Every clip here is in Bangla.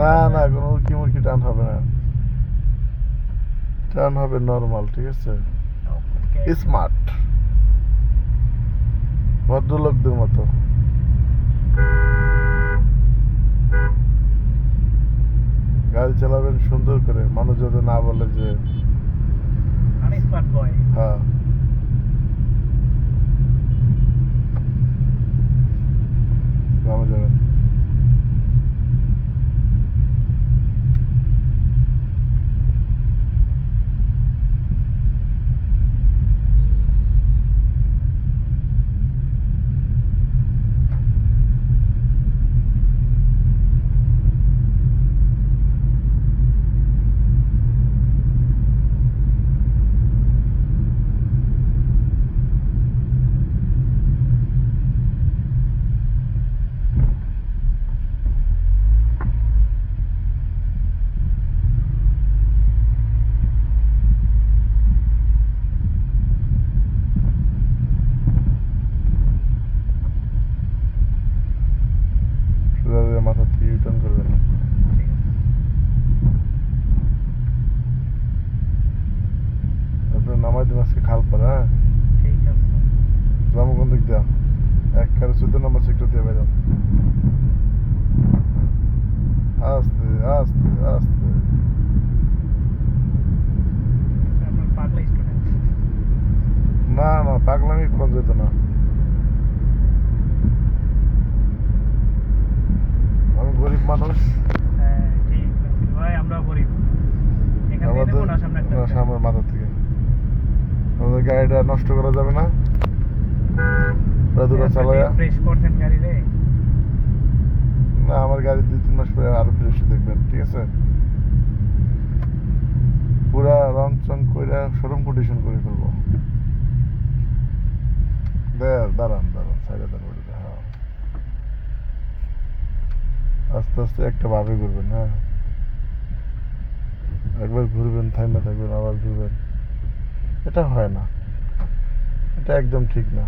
না না, কোনো উড়কি মুড়কি টান হবে না, টান হবে নর্মাল, ঠিক আছে, স্মার্ট ভদ্রলোকদের মতো। গাড়ি চালাবেন সুন্দর করে, মানুষ যাতে না বলে যে আনএক্সপার্ট বয়। হ্যাঁ। গ্রামে যাবেন। সোজা দিয়ে মাথার থেকে রিটার্ন করবেন। আপনার নামাই দিন আজকে খাল পরে, হ্যাঁ। ঠিক আছে। যাবো কোন দিক দিয়া? এক কারে 14 নম্বর সেক্টর দিয়ে বেরো। আস্তে আস্তে আস্তে। আপনার পাগলা স্টুডেন্ট। না না, পাগলামি কোন যেত না। আমি গরিব মানুষ। হ্যাঁ ঠিক আছে ভাই, আমরা গরিব। এখান থেকে আমাদের দেখুন না সামনে একটা সামনের মাথা থেকে আমাদের গাড়িটা নষ্ট করা যাবে না, দূরে চালায়া। ফ্রেশ করছেন গাড়ি রে। না, আমার গাড়ি 2-3 মাস পরে আরো ফ্রেশ দেখবেন, ঠিক আছে, পুরা রং চং কইরা শোরুম কন্ডিশন করে ফেলবো। দাঁড়ান দাঁড়ান, সাইডে দাঁড়ান। হ্যাঁ, আস্তে আস্তে একটা ভাবে ঘুরবেন, হ্যাঁ, একবার ঘুরবেন, থাইমা থাকবেন, আবার ঘুরবেন, এটা হয় না, এটা একদম ঠিক না।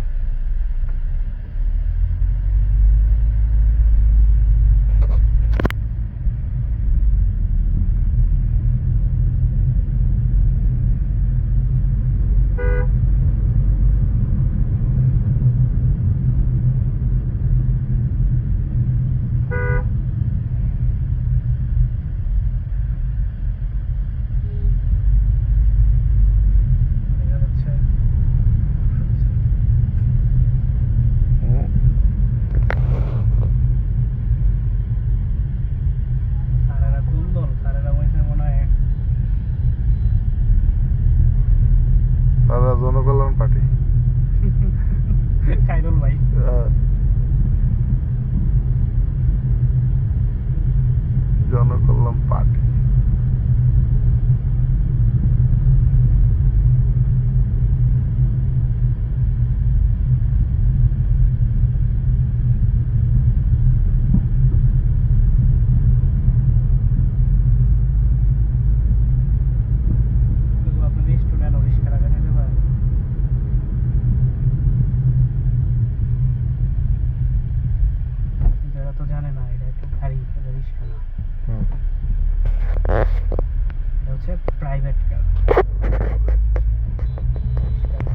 দেখা যাচ্ছে হুম। স্যারেরা কোন দল? স্যারেরা বলছে মনে হয় তারা জনকল্যাণ পার্টি।